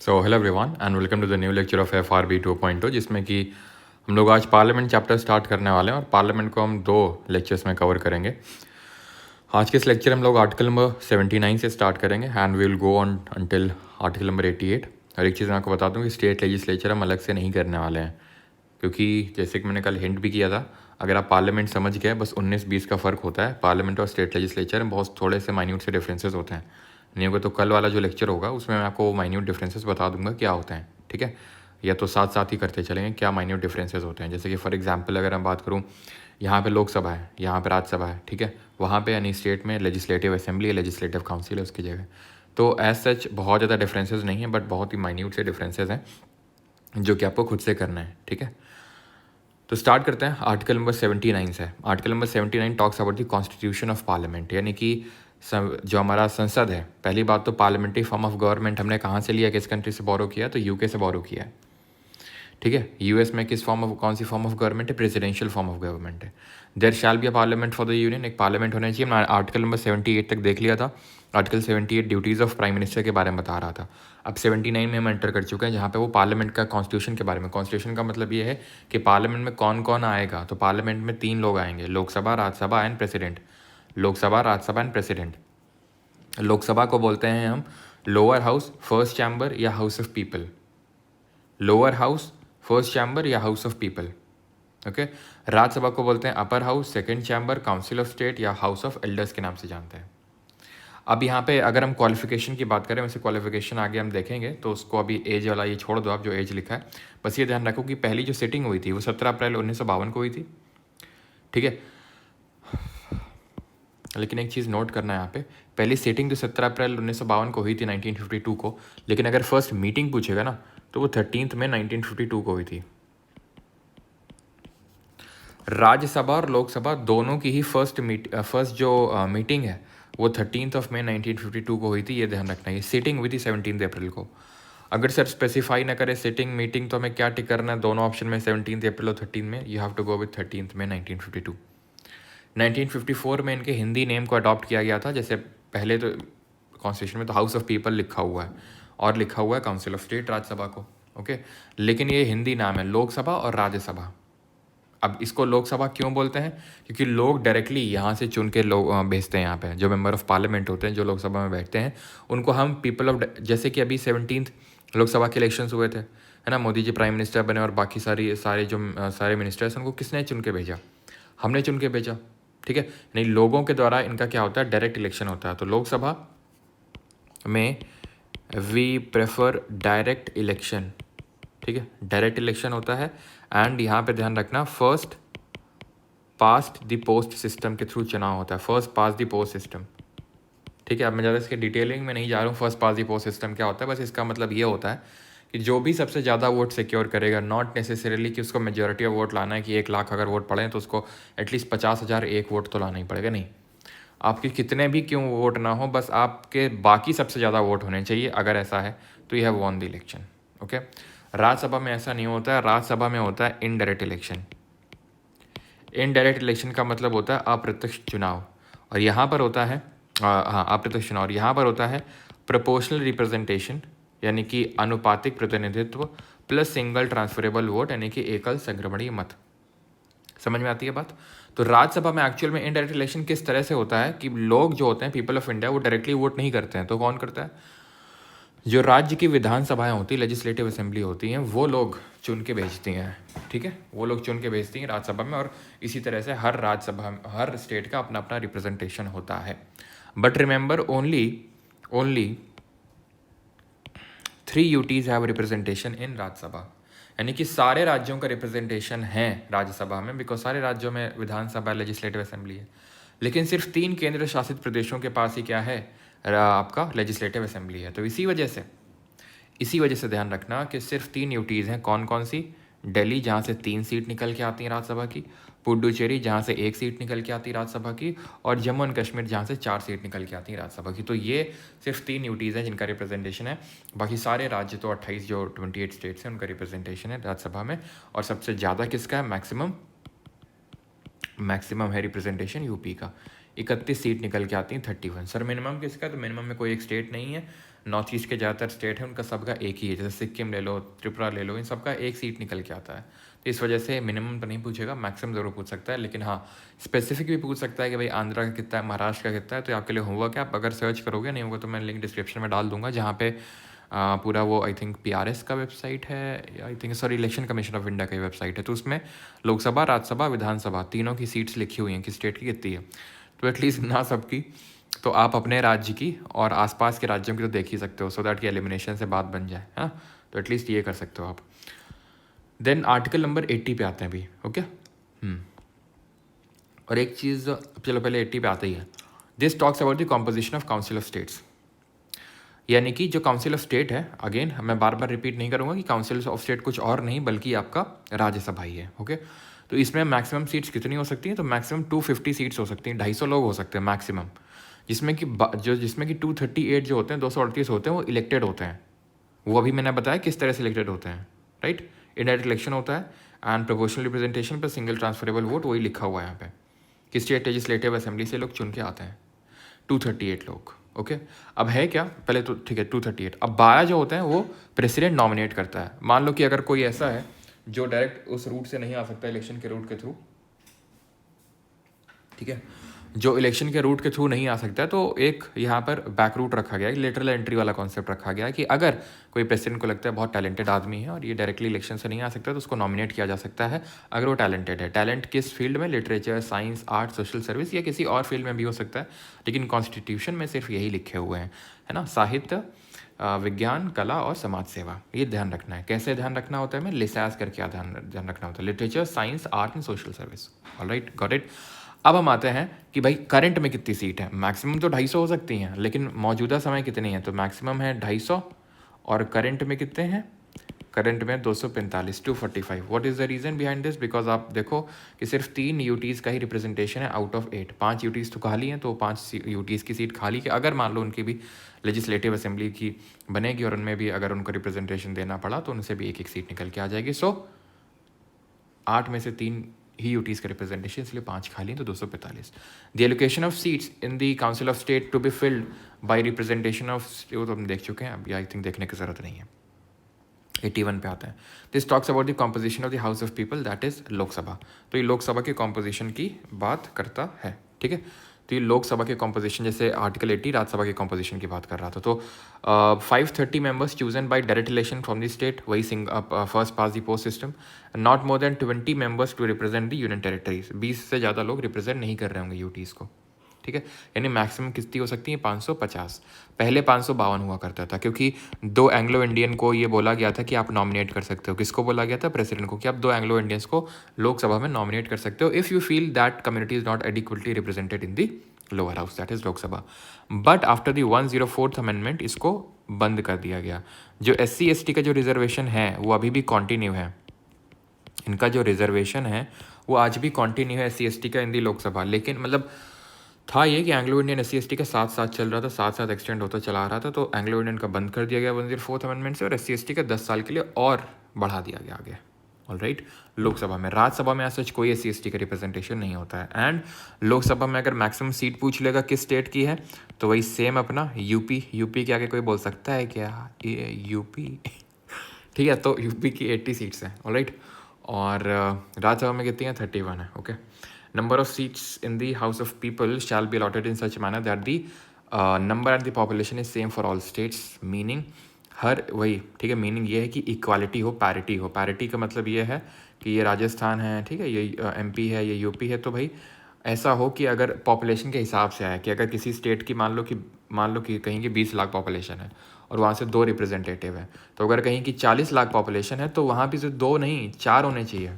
So hello everyone and welcome to the new lecture of FRB 2.0 जिसमें कि हम लोग आज पार्लियामेंट चैप्टर स्टार्ट करने वाले हैं और पार्लियामेंट को हम दो लेक्चर्स में कवर करेंगे। आज के इस लेक्चर हम लोग आर्टिकल नंबर 79 से स्टार्ट करेंगे and we will go on until article number 88। और एक चीज़ मैं आपको बता दूं कि स्टेट लेजिस्लेचर हम अलग से नहीं करने वाले हैं, क्योंकि जैसे कि मैंने कल हिंट भी किया था, अगर आप पार्लियामेंट समझ गए बस 19-20 का फ़र्क होता है। पार्लियामेंट और स्टेट लेजिस्लेचर में बहुत थोड़े से माइन्यूट से डिफरेंसेस होते हैं। नहीं होगा तो कल वाला जो लेक्चर होगा उसमें मैं आपको माइन्यूट डिफरेंसेस बता दूंगा क्या होते हैं, ठीक है। या तो साथ साथ ही करते चलेंगे क्या माइन्यूट डिफरेंसेस होते हैं। जैसे कि फॉर एग्जांपल अगर मैं बात करूँ, यहाँ पे लोकसभा है, यहाँ पे राज्यसभा है, ठीक है। वहाँ पे यानी स्टेट में लेजिस्लेटिव असेंबली है, लेजिस्लेटिव काउंसिल है उसकी जगह। तो एज सच बहुत ज़्यादा डिफरेंसेस नहीं है, बट बहुत ही माइन्यूट से डिफरेंसेस हैं जो कि आपको खुद से करना है, ठीक है। तो स्टार्ट करते हैं आर्टिकल नंबर 79 से। Article number 79 talks about the constitution of parliament, यानी कि जो हमारा संसद है। पहली बात तो पार्लियामेंट्री फॉर्म ऑफ गवर्नमेंट हमने कहाँ से लिया, किस कंट्री से बोरो किया, तो यूके से बोरो किया है, ठीक है। यूएस में किस फॉर्म ऑफ कौन सी फॉर्म ऑफ गवर्नमेंट है, प्रेसिडेंशियल फॉर्म ऑफ गवर्नमेंट है। There shall be a parliament for the union, एक पार्लियामेंट होना चाहिए। मैं आर्टिकल नंबर 78 तक देख लिया था। Article 78 duties of prime minister के बारे में बता रहा था। अब 79 में हम एंटर कर चुके हैं जहाँ पे वो पार्लियामेंट का कॉन्स्टिट्यूशन के बारे में। कॉन्स्टिट्यूशन का मतलब ये है कि पार्लियामेंट में कौन कौन आएगा। तो पार्लियामेंट में 3 लोग आएंगे, Lok Sabha, Rajya Sabha and president. Lok Sabha, Rajya Sabha and president. Lok Sabha को बोलते हैं हम लोअर हाउस, फर्स्ट चैम्बर या house of people. Lower house, first chamber या house of people, okay. Rajya Sabha को बोलते हैं upper house, second chamber, council of state या हाउस ऑफ एल्डर्स के नाम से जानते हैं। अब यहाँ पे अगर हम क्वालिफिकेशन की बात करें, वैसे क्वालिफिकेशन आगे हम देखेंगे, तो उसको अभी एज वाला ये छोड़ दो आप, जो एज लिखा है। बस ये ध्यान रखो कि पहली जो सिटिंग हुई थी वो 17 अप्रैल 1952 को हुई थी, ठीक है। लेकिन एक चीज़ नोट करना है यहाँ पे, पहली सिटिंग तो 17 अप्रैल 1952 को हुई थी 1952 को, लेकिन अगर फर्स्ट मीटिंग पूछेगा ना तो वो 13 मई 1952 को हुई थी। राज्यसभा और लोकसभा दोनों की ही फर्स्ट जो मीटिंग है वो 13 मई 1952 को हुई थी, ये ध्यान रखना। ये सीटिंग हुई थी 17 अप्रैल को। अगर सर स्पेसिफाई ना करे सिटिंग मीटिंग तो हमें क्या टिक करना है, दोनों ऑप्शन में 17 अप्रैल और 13 में, you have to go with 13 May 1952। 1954 में इनके हिंदी नेम को अडॉप्ट किया गया था। जैसे पहले तो कॉन्स्टिट्यूशन में तो हाउस ऑफ पीपल लिखा हुआ है और लिखा हुआ है काउंसिल ऑफ स्टेट राज्यसभा को, ओके। लेकिन ये हिंदी नाम है लोकसभा और राज्यसभा। अब इसको लोकसभा क्यों बोलते हैं, क्योंकि लोग डायरेक्टली यहाँ से चुन के लोग भेजते हैं। यहाँ पे जो मेंबर ऑफ पार्लियामेंट होते हैं, जो लोकसभा में बैठते हैं, उनको हम पीपल ऑफ, जैसे कि अभी 17th लोकसभा के इलेक्शंस हुए थे, है ना। मोदी जी प्राइम मिनिस्टर बने और बाकी सारे मिनिस्टर्स, उनको किसने चुन के भेजा, हमने चुन के भेजा, ठीक है। नहीं, लोगों के द्वारा इनका क्या होता है, डायरेक्ट इलेक्शन होता है। तो लोकसभा में वी प्रेफर डायरेक्ट इलेक्शन, ठीक है, डायरेक्ट इलेक्शन होता है। एंड यहाँ पे ध्यान रखना, first past the post system के थ्रू चुनाव होता है, first past the post system, ठीक है। अब मैं ज़्यादा इसके डिटेलिंग में नहीं जा रहा हूँ first past the post system क्या होता है, बस इसका मतलब ये होता है कि जो भी सबसे ज़्यादा वोट सिक्योर करेगा, नॉट नेसेसरीली कि उसको मेजोरिटी ऑफ वोट लाना है कि 1 लाख अगर वोट पड़े तो उसको एटलीस्ट 50,000 एक वोट तो लाना ही पड़ेगा, नहीं। आपके कितने भी क्यों वोट ना हो, बस आपके बाकी सबसे ज़्यादा वोट होने चाहिए। अगर ऐसा है तो you have won the election, okay. Rajya Sabha में ऐसा नहीं होता है, राज्यसभा में होता है इनडायरेक्ट इलेक्शन। इनडायरेक्ट इलेक्शन का मतलब होता है अप्रत्यक्ष चुनाव, और यहाँ पर होता है हाँ अप्रत्यक्ष चुनाव, और यहाँ पर होता है प्रोपोर्शनल रिप्रेजेंटेशन, यानी कि अनुपातिक प्रतिनिधित्व, प्लस सिंगल ट्रांसफरेबल वोट, यानी कि एकल संक्रमणीय मत। समझ में आती है बात। तो राज्यसभा में एक्चुअल में इनडायरेक्ट इलेक्शन किस तरह से होता है कि लोग जो होते हैं, पीपल ऑफ इंडिया, वो डायरेक्टली वोट नहीं करते हैं। तो कौन करता है, जो राज्य की विधानसभाएं होती हैं, लेजिस्लेटिव असेंबली होती हैं, वो लोग चुन के भेजती हैं, ठीक है। वो लोग चुन के भेजती हैं राज्यसभा में, और इसी तरह से हर राज्यसभा, हर स्टेट का अपना अपना रिप्रेजेंटेशन होता है। But remember, only 3 UTs have representation in Rajya Sabha, यानी कि सारे राज्यों का रिप्रेजेंटेशन है राज्यसभा में, बिकॉज सारे राज्यों में विधानसभा, लेजिस्लेटिव असेंबली है। लेकिन सिर्फ 3 केंद्र शासित प्रदेशों के पास ही क्या है, आपका लेजिस्लेटिव असेंबली है। तो इसी वजह से ध्यान रखना कि सिर्फ 3 UTs हैं। कौन कौन सी, दिल्ली जहाँ से 3 सीट निकल के आती हैं राज्यसभा की, पुडुचेरी जहाँ से 1 सीट निकल के आती है राज्यसभा की, और जम्मू एंड कश्मीर जहाँ से 4 सीट निकल के आती हैं राज्यसभा की। तो ये सिर्फ 3 UTs हैं जिनका रिप्रेजेंटेशन है। बाकी सारे राज्य तो 28 जो 28 स्टेट्स हैं उनका रिप्रेजेंटेशन है राज्यसभा में। और सबसे ज़्यादा किसका है, मैक्सिमम है रिप्रेजेंटेशन यूपी का, 31 सीट निकल के आती हैं 31। सर मिनिमम किसका, तो मिनिमम में कोई एक स्टेट नहीं है, नॉर्थ ईस्ट के ज़्यादातर स्टेट हैं उनका सबका एक ही है, जैसे सिक्किम ले लो, त्रिपुरा ले लो, इन सबका एक सीट निकल के आता है। तो इस वजह से मिनिमम तो नहीं पूछेगा, मैक्सिमम ज़रूर पूछ सकता है, लेकिन हाँ स्पेसिफिक भी पूछ सकता है कि भाई आंध्रा का कितना है, महाराष्ट्र का कितना है। तो आपके लिए होमवर्क है, आप अगर सर्च करोगे, नहीं होगा तो मैं लिंक डिस्क्रिप्शन में डाल दूंगा, जहाँ पे पूरा वो आई थिंक PRS का वेबसाइट है, I think sorry election commission of India का वेबसाइट है, तो उसमें लोकसभा, राज्यसभा, विधानसभा तीनों की सीट्स लिखी हुई हैं कि स्टेट की कितनी है। तो एटलीस्ट ना सबकी तो आप अपने राज्य की और आसपास के राज्यों की तो देख ही सकते हो, सो दैट कि एलिमिनेशन से बात बन जाए, है ना। तो एटलीस्ट ये कर सकते हो आप। देन आर्टिकल नंबर 80 पे आते हैं अभी, ओके। और एक चीज़, चलो पहले 80 पे आते ही है। This talks about the composition of council of states, यानी कि जो काउंसिल ऑफ स्टेट है, अगेन मैं बार बार रिपीट नहीं करूँगा कि काउंसिल ऑफ स्टेट कुछ और नहीं बल्कि आपका राज्यसभा ही है, ओके। तो इसमें मैक्सिमम सीट्स कितनी हो सकती हैं, तो मैक्सिमम 250 सीट्स हो सकती हैं, 250 लोग हो सकते हैं मैक्सिमम, जिसमें कि 238 जो होते हैं, 238 होते हैं वो इलेक्टेड होते हैं। वो अभी मैंने बताया किस तरह से इलेक्टेड होते हैं, राइट। इनडायरेक्ट इलेक्शन होता है एंड प्रोपोर्शनल रिप्रेजेंटेशन पर सिंगल ट्रांसफरेबल वोट, वही लिखा हुआ है यहाँ पे कि स्टेट लेजिस्लेटिव असेंबली से लोग चुन के आते हैं 238 लोग, ओके। अब है क्या, पहले तो ठीक है 238, अब 12 जो होते हैं वो प्रेसिडेंट नॉमिनेट करता है। मान लो कि अगर कोई ऐसा है जो डायरेक्ट उस रूट से नहीं आ सकता, इलेक्शन के रूट के थ्रू, ठीक है, जो इलेक्शन के रूट के थ्रू नहीं आ सकता, तो एक यहाँ पर बैक रूट रखा गया है, लेटरल एंट्री वाला कॉन्सेप्ट रखा गया है कि अगर कोई प्रेसिडेंट को लगता है बहुत टैलेंटेड आदमी है और ये डायरेक्टली इलेक्शन से नहीं आ सकता, तो उसको नॉमिनेट किया जा सकता है अगर वो टैलेंटेड है। टैलेंट किस फील्ड में, literature, science, art, social service या किसी और फील्ड में भी हो सकता है, लेकिन कॉन्स्टिट्यूशन में सिर्फ यही लिखे हुए हैं, है ना। साहित्य, विज्ञान, कला और समाज सेवा, ये ध्यान रखना है। कैसे ध्यान रखना होता है, मैं लिसास करके ध्यान रखना होता है, literature, science, art and social service, alright, got it. अब हम आते हैं कि भाई करंट में कितनी सीट है। मैक्सिमम तो 250 हो सकती हैं, लेकिन मौजूदा समय कितनी है, तो मैक्सिमम है 250 और करंट में कितने हैं, करंट में 245, 245। What is the reason behind this, because आप देखो कि सिर्फ 3 यूटीज़ का ही रिप्रेजेंटेशन है आउट ऑफ 8, 5 यूटीज़ तो खाली हैं, तो 5 यूटीज़ की सीट खाली है। अगर मान लो उनकी भी लेजिस्लेटिव असेंबली की बनेगी और उनमें भी अगर उनको रिप्रेजेंटेशन देना पड़ा तो उनसे भी एक सीट निकल के आ जाएगी। सो 8 में से 3 ही यूटीज़ का रिप्रेजेंटेशन, इसलिए 5 खाली हैं, तो 245। The allocation of seats in the council of state to be filled by representation of, वो तो हम देख चुके हैं, अभी आई थिंक देखने की ज़रूरत नहीं है। 81 पे आता है। This talks about the composition of the house of people, that is Lok Sabha. तो ये लोकसभा के कॉम्पोजिशन की बात करता है, ठीक है। तो ये लोकसभा के कॉम्पोजिशन, जैसे आर्टिकल 80 राज्यसभा के कॉम्पोजिशन की बात कर रहा था, तो 530 members chosen by direct election from the state, वही first past the post system, not more than 20 members to represent the union territories. 20 से ज़्यादा लोग रिप्रेजेंट नहीं कर रहे होंगे यूटीज़ को, ठीक है। यानी मैक्सिमम कितनी हो सकती है, 550। पहले 552 हुआ करता था, क्योंकि 2 एंग्लो इंडियन को ये बोला गया था कि आप नॉमिनेट कर सकते हो। किसको बोला गया था, प्रेसिडेंट को, कि आप 2 एंग्लो इंडियंस को लोकसभा में नॉमिनेट कर सकते हो if you feel that community is not adequately represented in the lower house, that is Lok Sabha. But after the 104th amendment इसको बंद कर दिया गया। जो SC ST का जो रिजर्वेशन है वो अभी भी कॉन्टिन्यू है, इनका जो रिजर्वेशन है वो आज भी कॉन्टिन्यू है SC ST का इन दी लोकसभा। लेकिन मतलब था ये कि एंग्लो इंडियन SC ST का साथ साथ चल रहा था, साथ साथ एक्सटेंड होता चला आ रहा था, तो एंग्लो इंडियन का बंद कर दिया गया 104th अमेंडमेंट से, और SC ST का 10 साल के लिए और बढ़ा दिया गया आगे, ऑलराइट। लोकसभा में, राज्यसभा में ऐसा कोई SC ST का रिप्रेजेंटेशन नहीं होता है। एंड लोकसभा में अगर मैक्सिमम सीट पूछ लेगा किस स्टेट की है, तो वही सेम अपना यूपी के आगे कोई बोल सकता है क्या, यूपी ठीक है। तो यूपी की 80 सीट्स हैं, ऑलराइट। और राज्यसभा में कितनी है, 31 है, okay. Number of seats in the House of People shall be allotted in such manner that the number and the population is same for all states, meaning हर वही, ठीक है, मीनिंग ये है कि इक्वालिटी हो, पैरिटी हो। पैरिटी का मतलब ये है कि ये राजस्थान है, ठीक है, ये MP है, ये UP है, तो भाई ऐसा हो कि अगर पॉपुलेशन के हिसाब से आए कि अगर किसी स्टेट की मान लो कि कहीं की 20 लाख पॉपुलेशन है और वहाँ से 2 रिप्रेजेंटेटिव है, तो अगर कहीं की 40 लाख पॉपुलेशन है तो वहाँ भी सिर्फ 2 नहीं 4 होने चाहिए,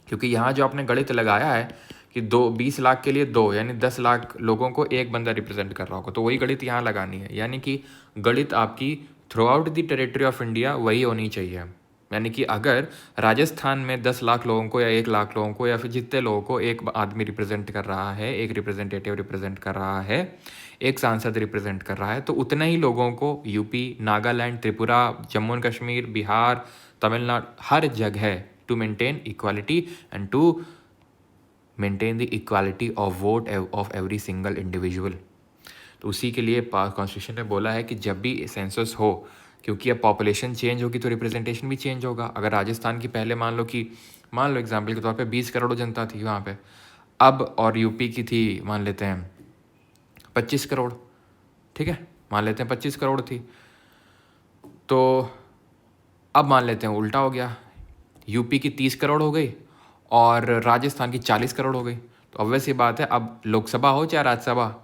क्योंकि यहाँ जो आपने गणित लगाया है कि 20 लाख के लिए 2, यानी 10 लाख लोगों को एक बंदा रिप्रेजेंट कर रहा होगा, तो वही गणित यहाँ लगानी है। यानी कि गणित आपकी through out the territory of India वही होनी चाहिए। यानी कि अगर राजस्थान में 10 लाख लोगों को या 1 लाख लोगों को या फिर जितने लोगों को एक आदमी रिप्रेजेंट कर रहा है, एक रिप्रेजेंटेटिव रिप्रेजेंट कर रहा है, एक सांसद रिप्रेजेंट कर रहा है, तो उतने ही लोगों को यूपी, नागालैंड, त्रिपुरा, जम्मू एंड कश्मीर, बिहार, तमिलनाडु, हर जगह to maintain equality and to maintain the equality of vote of every single individual. तो उसी के लिए कॉन्स्टिट्यूशन ने बोला है कि जब भी सेंसस हो, क्योंकि अब पॉपुलेशन चेंज होगी तो रिप्रेजेंटेशन भी चेंज होगा। अगर राजस्थान की पहले मान लो एग्जाम्पल के तौर पे 20 करोड़ जनता थी वहाँ पे, अब और यूपी की थी मान लेते हैं 25 करोड़, ठीक है, मान लेते हैं 25 करोड़ थी, तो अब मान लेते हैं उल्टा हो गया, यूपी की 30 करोड़ हो गई और राजस्थान की 40 करोड़ हो गई। तो ऑब्वियस ये बात है, अब लोकसभा हो चाहे राज्यसभा,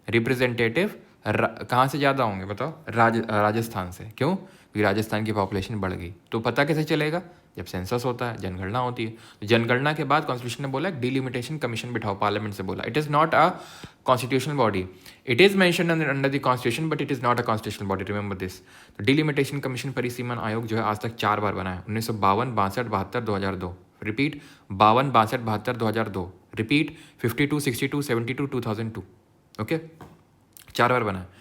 रिप्रेजेंटेटिव कहाँ से ज़्यादा होंगे बताओ? राजस्थान से। क्यों? क्योंकि राजस्थान की पॉपुलेशन बढ़ गई। तो पता कैसे चलेगा? जब सेंसस होता है, जनगणना होती है। तो जनगणना के बाद कॉन्स्टिट्यूशन ने बोला डिलिमिटेशन कमीशन बिठाओ, पार्लियामेंट से बोला। It is not a constitutional body, it is mention under the constitution but it is not a constitutional body, remember this. तो डिलिमिटेशन कमीशन परिसीमन आयोग जो है आज तक 4 बार बना है, 1952, 62, 72, 2002। रिपीट 52, 62, 72, 2002। रिपीट 52, 62, 72, 2002। ओके, 4 बार बना है।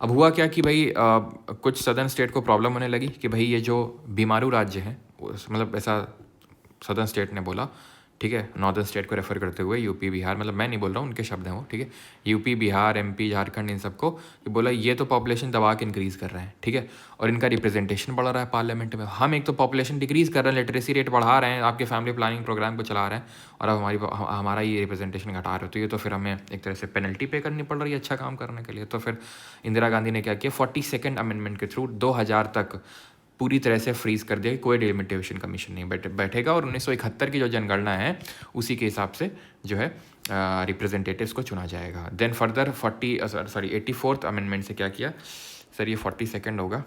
अब हुआ क्या कि भाई कुछ सदर्न स्टेट को प्रॉब्लम होने लगी कि भाई ये जो बीमारू राज्य हैं, मतलब ऐसा सदर्न स्टेट ने बोला, ठीक है, नॉर्दर्न स्टेट को रेफर करते हुए, यूपी बिहार, मतलब मैं नहीं बोल रहा हूँ, उनके शब्द हैं वो, ठीक है, यूपी बिहार एमपी झारखंड, इन सबको कि बोला ये तो पॉपुलेशन दबा के इंक्रीज़ कर रहे हैं, ठीक है, और इनका रिप्रेजेंटेशन बढ़ रहा है पार्लियामेंट में। हम एक तो पॉपुलेशन डिक्रीज़ कर रहे हैं, लिटरेसी रेट बढ़ा रहे हैं, आपके फैमिली प्लानिंग प्रोग्राम को चला रहे हैं, और अब हमारा ये रिप्रेजेंटेशन घटा रहे हो, तो ये तो फिर हमें एक तरह से पेनल्टी पे करनी पड़ रही है अच्छा काम करने के लिए। तो फिर इंदिरा गांधी ने क्या किया, 42nd अमेंडमेंट के थ्रू 2000 तक पूरी तरह से फ्रीज कर दिया कि कोई डिलिमिटेशन कमीशन नहीं बैठेगा, और 1971 की जो जनगणना है उसी के हिसाब से जो है रिप्रेजेंटेटिव्स को चुना जाएगा। देन फर्दर 84th अमेंडमेंट से क्या किया सर, ये 42nd होगा,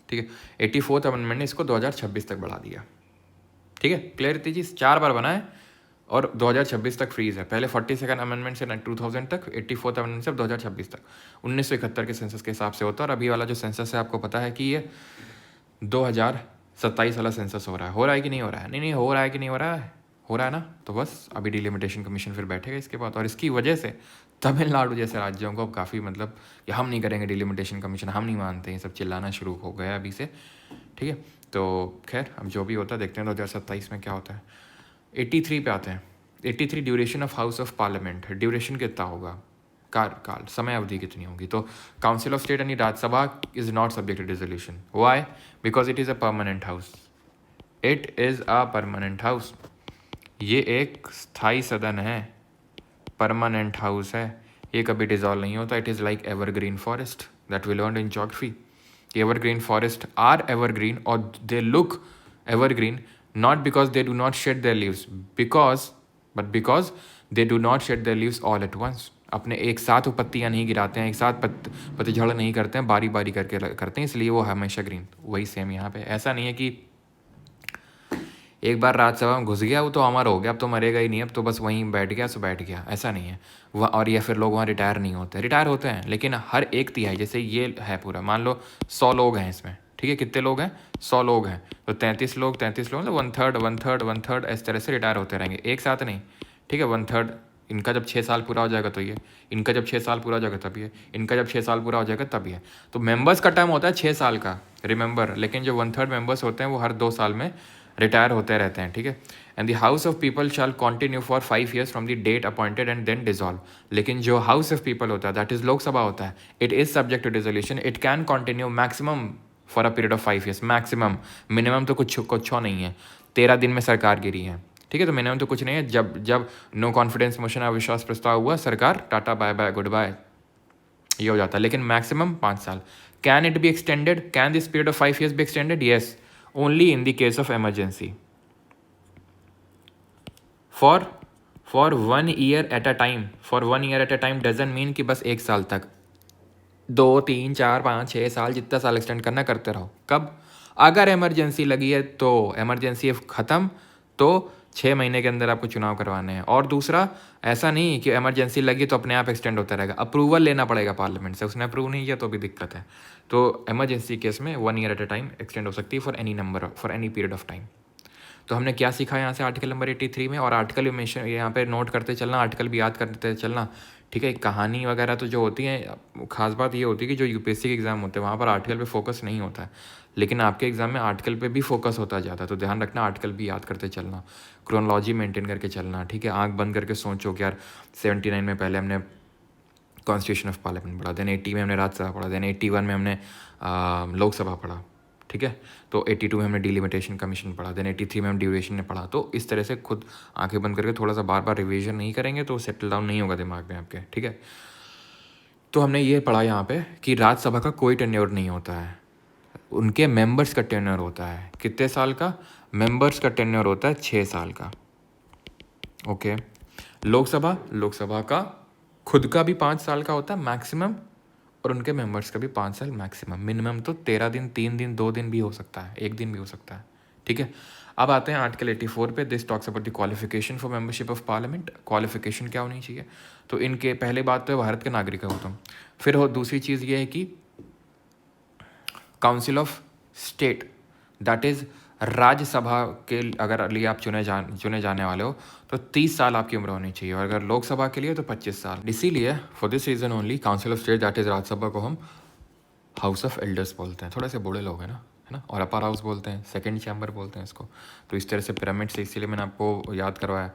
ठीक है, 84th अमेंडमेंट ने इसको 2026 तक बढ़ा दिया, ठीक है, क्लियर थी जी। 4 बार बना है और 2026 तक फ्रीज है। पहले 42nd अमेंडमेंट से 2000 तक, 84th अमेंडमेंट से 2026 तक 1971 के सेंसस के हिसाब से होता है। और अभी वाला जो सेंसस है आपको पता है कि ये 2027 वाला सेंसस हो रहा है कि नहीं हो रहा है? नहीं, हो रहा है कि नहीं हो रहा है? हो रहा है ना। तो बस अभी डिलिमिटेशन कमीशन फिर बैठेगा इसके बाद, और इसकी वजह से तमिलनाडु जैसे राज्यों को अब काफ़ी मतलब कि हम नहीं करेंगे डिलिमिटेशन कमीशन, हम नहीं मानते, ये सब चिल्लाना शुरू हो गया अभी से, ठीक है। तो खैर अब जो भी होता है देखते हैं 2027 में क्या होता है। 83 पे आते हैं। 83 duration of house of parliament, duration कितना होगा, काल समय अवधि कितनी होगी? तो काउंसिल ऑफ स्टेट यानी Rajya Sabha is not subject to dissolution. Why? Because it is a permanent house, it is a permanent house. ये एक स्थायी सदन है, परमानेंट हाउस है, ये कभी डिजॉल्व नहीं होता। It is like evergreen forest that we learn in geography. Evergreen forest are evergreen और they look evergreen not because they do not shed their leaves, but because they do not shed their leaves all at once। अपने एक साथ वो पत्तियाँ नहीं गिराते हैं, एक साथ पतझड़ नहीं करते हैं, बारी बारी करके करते हैं, इसलिए वो हमेशा ग्रीन। वही सेम यहाँ पे, ऐसा नहीं है कि एक बार राज्यसभा में घुस गया वो तो हमारा हो गया, अब तो मरेगा ही नहीं, अब तो बस वहीं बैठ गया सो बैठ गया, ऐसा नहीं है वह। और या फिर लोग वहाँ रिटायर नहीं होते, रिटायर होते हैं लेकिन हर एक तिहाई, जैसे ये है पूरा, मान लो 100 लोग हैं इसमें, ठीक है, कितने लोग हैं? 100 लोग हैं, तो 33 लोग मतलब 1/3 इस तरह से रिटायर होते रहेंगे, एक साथ नहीं, ठीक है। 1/3 इनका जब 6 साल पूरा हो जाएगा तो ये, इनका जब 6 साल पूरा हो जाएगा तब ये, इनका जब 6 साल पूरा हो जाएगा तब ये। तो मेंबर्स का टर्म होता है 6 साल का, रिमेंबर, लेकिन जो 1/3 मेंबर्स होते हैं वो हर 2 साल में रिटायर होते रहते हैं, ठीक है। And the house of people shall continue for 5 years from the date appointed and then dissolve. लेकिन जो हाउस ऑफ पीपल होता है दैट इज लोकसभा होता है, it is subject to dissolution, it can continue maximum for a period of 5 years, maximum. Minimum तो कुछ नहीं है, 13 दिन में सरकार गिरी है, ठीक है, तो मिनिमम तो कुछ नहीं है। जब नो कॉन्फिडेंस मोशन अविश्वास प्रस्ताव हुआ, सरकार tata bye bye good bye, ये हो जाता है। लेकिन मैक्सिमम 5 साल। Can it be extended, can this period of 5 years be extended? Yes, only in the case of emergency for 1 year at a time। for 1 year at a time doesn't mean कि बस 1 साल तक, 2 3 4 5 6 साल, जितना साल extend करना करते रहो। कब? अगर इमरजेंसी लगी है तो इमरजेंसी ख़त्म तो 6 महीने के अंदर आपको चुनाव करवाने हैं। और दूसरा, ऐसा नहीं कि इमरजेंसी लगी तो अपने आप एक्सटेंड होता रहेगा, अप्रूवल लेना पड़ेगा पार्लियामेंट से, उसने अप्रूव नहीं किया तो भी दिक्कत है। तो इमरजेंसी केस में 1 year at a time extend हो सकती है for any period of time. तो हमने क्या सीखा यहाँ से आर्टिकल नंबर 83 में, और आर्टिकल मेंशन यहाँ पे नोट करते चलना, आर्टिकल भी याद करते चलना, ठीक है। कहानी वगैरह तो जो होती है, खास बात ये होती है कि जो यूपीएससी के एग्ज़ाम होते हैं वहाँ पर आर्टिकल पे फोकस नहीं होता है, लेकिन आपके एग्ज़ाम में आर्टिकल पे भी फोकस होता जाता है, तो ध्यान रखना आर्टिकल भी याद करते चलना, क्रोनोलॉजी मेंटेन करके चलना, ठीक है। आंख बंद करके सोचो कि यार 79 में पहले हमने कॉन्स्टिट्यूशन ऑफ पार्लियामेंट पढ़ा, देन 80 में हमने राज्यसभा पढ़ा, देन 81 में हमने लोकसभा पढ़ा, ठीक है। तो 82 में हमने डिलिमिटेशन कमीशन पढ़ा, देन 83 में हम ड्यूरेशन ने पढ़ा। तो इस तरह से खुद आंखें बंद करके थोड़ा सा बार बार रिवीजन नहीं करेंगे तो सेटल डाउन नहीं होगा दिमाग में आपके, ठीक है। तो हमने ये पढ़ा यहाँ पे कि राज्यसभा का कोई टेन्योर नहीं होता है, उनके मेंबर्स का टेन्योर होता है। कितने साल का? मेंबर्स का टेन्योर होता है 6 साल का, ओके। लोकसभा का खुद का भी 5 साल का होता है मैक्सिमम, और उनके मेंबर्स का भी 5 साल मैक्सिमम। मिनिमम तो 13 दिन, 3 दिन, 2 दिन भी हो सकता है, 1 दिन भी हो सकता है, ठीक है। अब आते हैं आर्टिकल 84 पे। This talks about the qualification for membership of parliament. Qualification क्या होनी चाहिए? तो इनके पहले बात तो भारत के नागरिक हो तुम। फिर हो दूसरी चीज़ ये है कि council of state, that is Rajya Sabha के अगर लिए आप चुने जाने वाले हो तो 30 साल आपकी उम्र होनी चाहिए, और अगर लोकसभा के लिए तो 25 साल। इसीलिए for this reason only council of state that is Rajya Sabha को हम हाउस ऑफ एल्डर्स बोलते हैं। थोड़े से बूढ़े लोग हैं ना, है ना, और अपर हाउस बोलते हैं, सेकंड चैम्बर बोलते हैं इसको। तो इस तरह से पिरामिड से, इसीलिए मैंने आपको याद करवाया,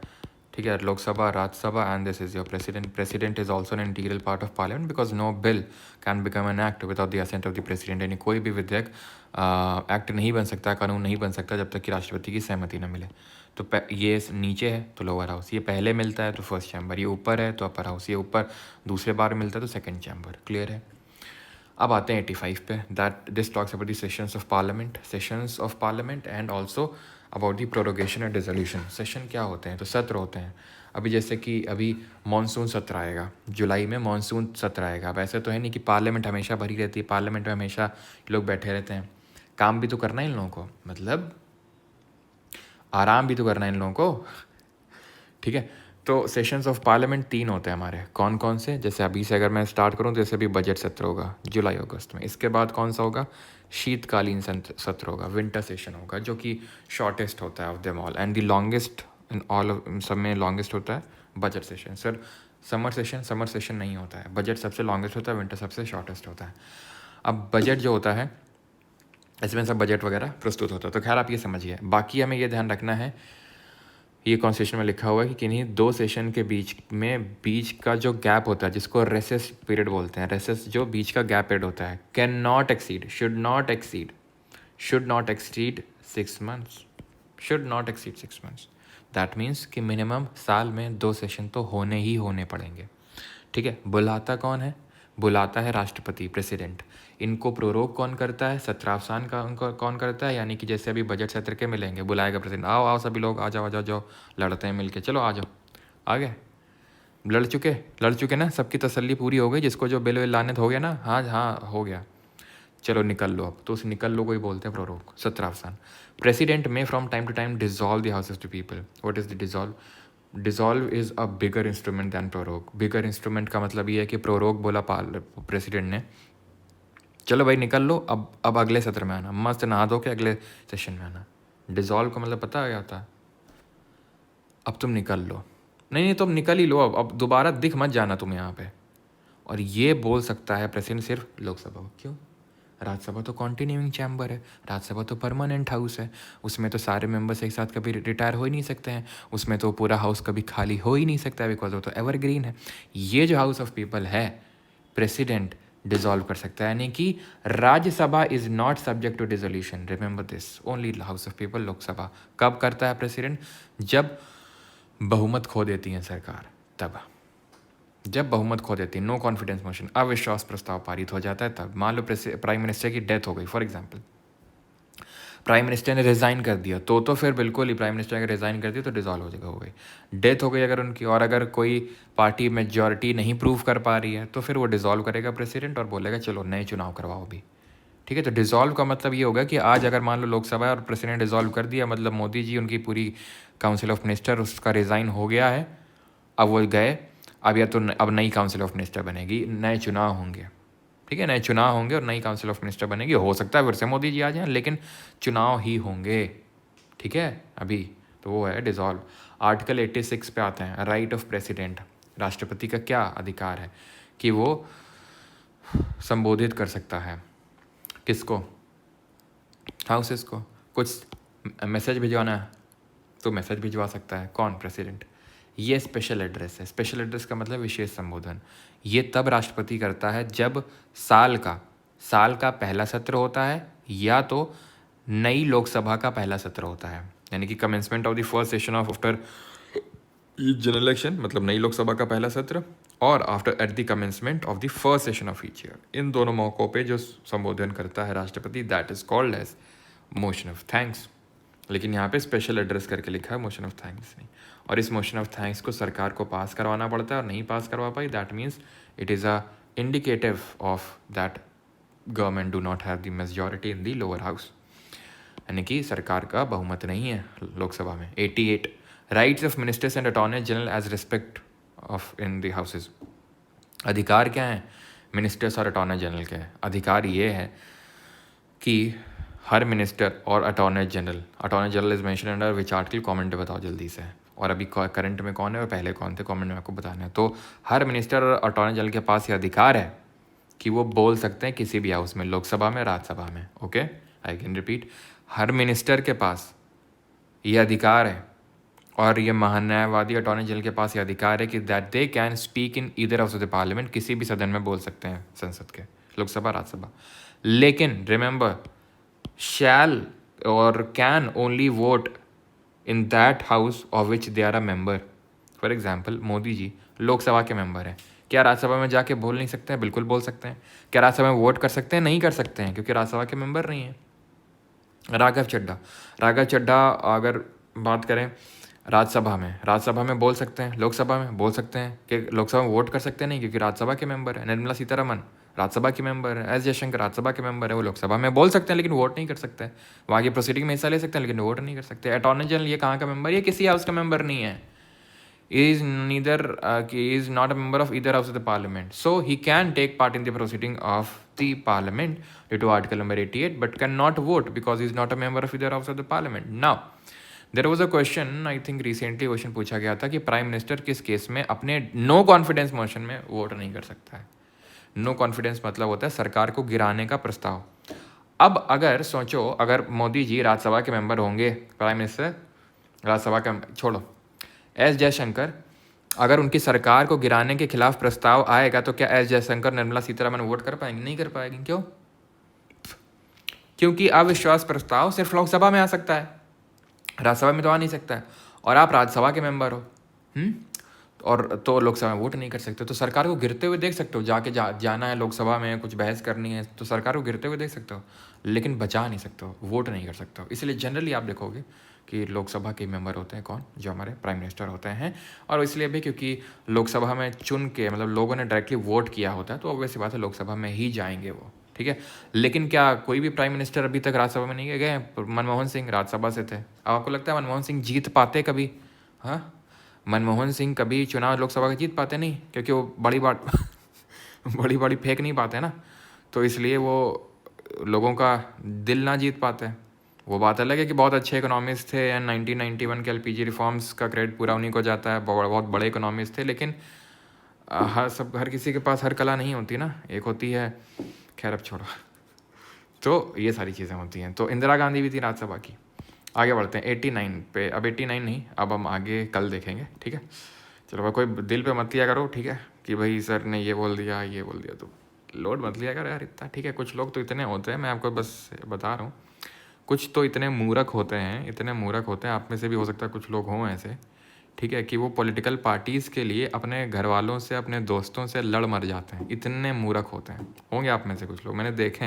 ठीक है। Lok Sabha, Rajya Sabha, and this is your president. President is also an integral part of parliament because no bill can become an act without the assent of the president. यानी कोई भी विधेयक एक्ट नहीं बन सकता, कानून नहीं बन सकता जब तक कि राष्ट्रपति की सहमति न मिले। तो ये नीचे है तो लोअर हाउस, ये पहले मिलता है तो फर्स्ट चैम्बर, ये ऊपर है तो अपर हाउस, ये ऊपर दूसरे बार मिलता है तो सेकेंड चैम्बर। क्लियर है? अब आते हैं 85 पे। That this talks about the sessions of parliament and also about the prorogation and dissolution. Session क्या होते हैं? तो सत्र होते हैं। अभी जैसे कि अभी मानसून सत्र आएगा, जुलाई में मानसून सत्र आएगा। अब ऐसे तो है नहीं कि पार्लियामेंट हमेशा भरी रहती है, पार्लियामेंट में हमेशा लोग बैठे रहते हैं। काम भी तो करना है इन लोगों को, मतलब आराम भी तो करना है इन लोगों को, ठीक है। तो सेशंस ऑफ पार्लियामेंट 3 होते हैं हमारे। कौन कौन से? जैसे अभी से अगर मैं स्टार्ट करूँ तो जैसे अभी बजट सत्र होगा जुलाई अगस्त में। इसके बाद कौन सा होगा? शीतकालीन सत्र होगा, विंटर सेशन होगा, जो कि शॉर्टेस्ट होता है of them all, and the longest in all, सब में लॉन्गेस्ट होता है budget session. Sir summer session नहीं होता है, बजट सबसे लॉन्गेस्ट होता है, विंटर सबसे शॉर्टेस्ट होता है। अब बजट जो होता है इसमें सब बजट वगैरह प्रस्तुत होता है। तो खैर आप ये समझिए। बाकी हमें ये ध्यान रखना है, ये कॉन्स्टिट्यूशन में लिखा हुआ है कि किन्हीं 2 सेशन के बीच का जो गैप होता है, जिसको रेसेस पीरियड बोलते हैं, रेसेस जो बीच का गैप पीरियड होता है, can not exceed, should not exceed 6 months, should not exceed 6 months. That means कि मिनिमम साल में 2 सेशन तो होने ही होने पड़ेंगे, ठीक है। बुलाता कौन है? बुलाता है राष्ट्रपति, प्रेसिडेंट। इनको प्रोरोग कौन करता है? सत्रावसान का उनको कौन करता है? यानी कि जैसे अभी बजट सत्र के मिलेंगे, बुलाएगा प्रेसिडेंट, आओ आओ सभी लोग आ जाओ जाओ, लड़ते हैं मिलके, चलो आ जाओ, आ गए, लड़ चुके ना, सबकी तसल्ली पूरी हो गई, जिसको जो बिल लाने हो गया ना, हाँ हाँ हो गया, चलो निकल लो। अब तो उस निकल लो को ही बोलते हैं प्रोरोग, सत्रावसान। President may from time to time dissolve the house of the people. What is the dissolve? Dissolve is a bigger instrument than prorogue. Bigger instrument का मतलब ये है कि प्रोरोग बोला प्रेसिडेंट ने, चलो भाई निकल लो, अब अगले सत्र में आना, मस्त नहा धो के अगले सेशन में आना। डिजॉल्व का मतलब पता क्या होता है? अब तुम निकल लो, नहीं तुम निकल ही लो, अब दोबारा दिख मत जाना तुम यहाँ पे। और ये बोल सकता है प्रेसिडेंट सिर्फ लोकसभा को। क्यों? राज्यसभा तो कॉन्टिन्यूइंग चैम्बर है, राज्यसभा तो परमानेंट हाउस है, उसमें तो सारे मेंबर्स एक साथ कभी रिटायर हो ही नहीं सकते हैं, उसमें तो पूरा हाउस कभी खाली हो ही नहीं सकता, बिकॉज वो तो एवरग्रीन है। ये जो हाउस ऑफ पीपल है, प्रेसिडेंट डिसॉल्व कर सकता है, यानी कि Rajya Sabha is not subject to dissolution. Remember this, only house of people, Lok Sabha. कब करता है प्रेसिडेंट? जब बहुमत खो देती है सरकार, तब। जब बहुमत खो देती है, नो कॉन्फिडेंस मोशन, अविश्वास प्रस्ताव पारित हो जाता है, तब। मान लो प्राइम मिनिस्टर की डेथ हो गई, फॉर एग्जांपल प्राइम मिनिस्टर ने रिज़ाइन कर दिया, तो फिर बिल्कुल ही प्राइम मिनिस्टर अगर रिज़ाइन कर दिया तो डिसॉल्व हो जाएगा, हो गई। डेथ हो गई अगर उनकी, और अगर कोई पार्टी मेजॉरिटी नहीं प्रूव कर पा रही है तो फिर वो डिसॉल्व करेगा प्रेसिडेंट और बोलेगा चलो नए चुनाव करवाओ भी, ठीक है। तो डिसॉल्व का मतलब ये होगा कि आज अगर मान लो लोकसभा और प्रेसिडेंट डिसॉल्व कर दिया, मतलब मोदी जी, उनकी पूरी काउंसिल ऑफ मिनिस्टर, उसका रिज़ाइन हो गया है, अब वो गए, अब या तो अब नई काउंसिल ऑफ मिनिस्टर बनेगी, नए चुनाव होंगे, ठीक है, नए चुनाव होंगे और नई काउंसिल ऑफ मिनिस्टर बनेगी। हो सकता है फिर से मोदी जी आ जाएं, लेकिन चुनाव ही होंगे, ठीक है। अभी तो वो है डिसॉल्व। आर्टिकल 86 पे आते हैं, राइट ऑफ प्रेसिडेंट। राष्ट्रपति का क्या अधिकार है? कि वो संबोधित कर सकता है किसको? हाउसेस को। कुछ मैसेज भिजवाना है तो मैसेज भिजवा सकता है। कौन? प्रेसिडेंट। ये स्पेशल एड्रेस है। स्पेशल एड्रेस का मतलब विशेष संबोधन। ये तब राष्ट्रपति करता है जब साल का पहला सत्र होता है या तो नई लोकसभा का पहला सत्र होता है, यानी कि commencement of the first session of after general election, मतलब नई लोकसभा का पहला सत्र, और after at the commencement of the first session of each year. इन दोनों मौक़ों पे जो संबोधन करता है राष्ट्रपति, that is called as motion of thanks. लेकिन यहाँ पे स्पेशल एड्रेस करके लिखा है, मोशन ऑफ थैंक्स नहीं। और इस मोशन ऑफ थैंक्स को सरकार को पास करवाना पड़ता है, और नहीं पास करवा पाई, that means it is a indicative of that government do not have the majority in the lower house, यानी कि सरकार का बहुमत नहीं है लोकसभा में। 88 rights of ministers and attorney general as respect of in the houses. अधिकार क्या है मिनिस्टर्स और अटॉर्नी जनरल के? अधिकार ये है कि हर मिनिस्टर और attorney general is mention under which article? Comment में बताओ जल्दी से। और अभी करंट में कौन है और पहले कौन थे, कमेंट में आपको बताना है। तो हर मिनिस्टर और अटॉर्नी जनरल के पास ये अधिकार है कि वो बोल सकते हैं किसी भी हाउस में, लोकसभा में, राज्यसभा में। Okay, I can repeat, her minister के पास ये अधिकार है और ये महान्यायवादी अटॉर्नी जनरल के पास ये अधिकार है कि that they can speak in either house of the parliament, किसी भी सदन में बोल सकते हैं संसद के, लोकसभा, राज्यसभा। लेकिन remember, shall or can only vote in that house of which they are a member. For example, Modi ji Lok Sabha के मेंबर हैं, क्या राज्यसभा में जाके बोल नहीं सकते हैं? बिल्कुल बोल सकते हैं। क्या राज्यसभा में वोट कर सकते हैं? नहीं कर सकते हैं, क्योंकि राज्यसभा के मेंबर नहीं हैं। राघव चड्ढा अगर बात करें राज्यसभा में बोल सकते हैं, लोकसभा में बोल सकते हैं, कि लोकसभा में वोट कर सकते हैं नहीं, क्योंकि राज्यसभा के मेंबर है। निर्मला सीतारमण राज्यसभा के मेंबर है। एस जयशंकर राज्यसभा के मेंबर है, वो लोकसभा में बोल सकते हैं लेकिन वोट नहीं कर सकते हैं। वहाँ की प्रोसीडिंग में हिस्सा ले सकते हैं लेकिन वोट नहीं कर सकते। अटॉर्नी जनरल ये कहाँ का मेंबर? ये किसी हाउस का मेंबर नहीं है। is neither is not a member of either house of the parliament, so he can take part in the proceeding of the parliament due to article number 88, but cannot vote because he is not a member of either house of the parliament. Now there was a question, I think recently question पूछा गया था कि prime minister किस case में अपने no confidence motion में vote नहीं कर सकता है। नो कॉन्फिडेंस मतलब होता है सरकार को गिराने का प्रस्ताव। अब अगर सोचो, अगर मोदी जी राज्यसभा के मेंबर होंगे, प्राइम मिनिस्टर राज्यसभा का, छोड़ो, एस जयशंकर, अगर उनकी सरकार को गिराने के खिलाफ प्रस्ताव आएगा तो क्या एस जयशंकर निर्मला सीतारमण वोट कर पाएंगे? नहीं कर पाएंगे। क्यों? क्योंकि अविश्वास प्रस्ताव सिर्फ लोकसभा में आ सकता है, राज्यसभा में तो आ नहीं सकता है। और आप राज्यसभा के मेंबर हो, और तो लोकसभा में वोट नहीं कर सकते। तो सरकार को गिरते हुए देख सकते हो, जाके जाना है लोकसभा में, कुछ बहस करनी है तो सरकार को गिरते हुए देख सकते हो, लेकिन बचा नहीं सकते हो, वोट नहीं कर सकते हो। इसलिए जनरली आप देखोगे कि लोकसभा के मेंबर होते हैं कौन? जो हमारे प्राइम मिनिस्टर होते हैं। और इसलिए भी क्योंकि लोकसभा में चुन के, मतलब लोगों ने डायरेक्टली वोट किया होता है, तो ऑब्वियस बात है लोकसभा में ही जाएंगे वो, ठीक है। लेकिन क्या कोई भी प्राइम मिनिस्टर अभी तक राज्यसभा में नहीं गए? मनमोहन सिंह राज्यसभा से थे। अब आपको लगता है मनमोहन सिंह जीत पाते कभी? हाँ, मनमोहन सिंह कभी चुनाव लोकसभा का जीत पाते नहीं, क्योंकि वो बड़ी फेंक नहीं पाते ना, तो इसलिए वो लोगों का दिल ना जीत पाते। वो बात अलग है कि बहुत अच्छे इकोनॉमिस्ट थे एंड 1991 के एलपीजी रिफॉर्म्स का क्रेडिट पूरा उन्हीं को जाता है, बहुत बड़े इकोनॉमिस्ट थे। लेकिन हर किसी के पास हर कला नहीं होती ना, एक होती है, खैर अब छोड़ो। तो ये सारी चीज़ें होती हैं। तो इंदिरा गांधी भी थी राज्यसभा की। आगे बढ़ते हैं 89 पे। अब 89 नहीं, अब हम आगे कल देखेंगे, ठीक है। चलो भाई, कोई दिल पे मत लिया करो, ठीक है, कि भाई सर ने ये बोल दिया तो लोड मत लिया करो यार इतना, ठीक है। कुछ लोग तो इतने होते हैं, मैं आपको बस बता रहा हूँ, कुछ तो इतने मूर्ख होते हैं, आप में से भी हो सकता है कुछ लोग हों ऐसे, ठीक है, कि वो पॉलिटिकल पार्टीज़ के लिए अपने घर वालों से, अपने दोस्तों से लड़ मर जाते हैं। इतने मूर्ख होते हैं, होंगे आप में से कुछ लोग, मैंने देखे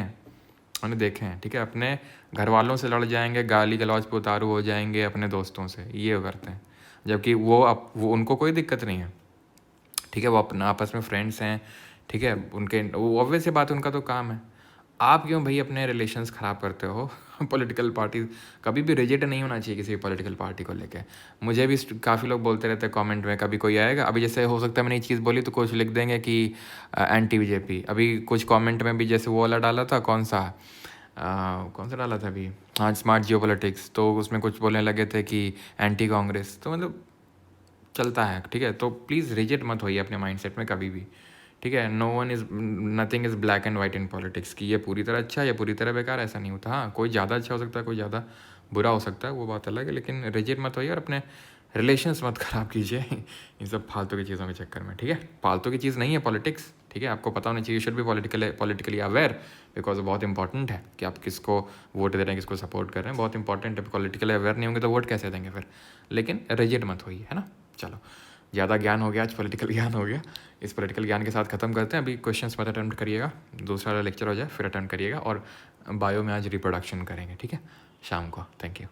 हैं, ठीक है। अपने घर वालों से लड़ जाएंगे, गाली गलौज पे उतारू हो जाएंगे अपने दोस्तों से, ये करते हैं। जबकि वो उनको कोई दिक्कत नहीं है, ठीक है, वो अपना आपस में फ्रेंड्स हैं, ठीक है, उनके वो ऑब्वियस सी बात है, उनका तो काम है। आप क्यों भाई अपने रिलेशंस ख़राब करते हो? पॉलिटिकल पार्टी कभी भी रिजिड नहीं होना चाहिए किसी पॉलिटिकल पार्टी को लेके। मुझे भी काफ़ी लोग बोलते रहते हैं कमेंट में, कभी कोई आएगा, अभी जैसे हो सकता है मैंने ये चीज़ बोली तो कुछ लिख देंगे कि एंटी बीजेपी। अभी कुछ कमेंट में भी जैसे वो वाला डाला था, कौन सा डाला था अभी, हाँ, स्मार्ट जियो पॉलिटिक्स, तो उसमें कुछ बोलने लगे थे कि एंटी कांग्रेस। तो मतलब चलता है, ठीक है। तो प्लीज़ रिजिड मत होइए अपने माइंडसेट में कभी भी, ठीक है। No one is nothing is black and white in politics कि ये पूरी तरह अच्छा या पूरी तरह बेकार, ऐसा नहीं होता। हाँ, कोई ज़्यादा अच्छा हो सकता है, कोई ज़्यादा बुरा हो सकता है, वो बात अलग है, लेकिन रिजिड मत होइए और अपने रिलेशंस मत ख़राब कीजिए इन सब फालतू की चीज़ों के चक्कर में, ठीक है। फालतू की चीज़ नहीं है पॉलिटिक्स, ठीक है। आपको पता होना चाहिए, शुड भी पॉलिटिकली अवेयर, बिकॉज बहुत इंपॉर्टेंट है कि आप किसको वोट दे रहे हैं, किसको सपोर्ट कर रहे हैं, बहुत इंपॉर्टेंट है। पॉलिटिकली अवेयर नहीं होंगे तो वोट कैसे देंगे फिर। लेकिन रिजिड मत होइए, है ना। चलो, ज़्यादा ज्ञान हो गया आज, पॉलिटिकल ज्ञान हो गया। इस पॉलिटिकल ज्ञान के साथ ख़त्म करते हैं। अभी क्वेश्चंस मत अटेम्प्ट करिएगा, दूसरा लेक्चर हो जाए फिर अटेम्प्ट करिएगा, और बायो में आज रिप्रोडक्शन करेंगे, ठीक है, शाम को। Thank you.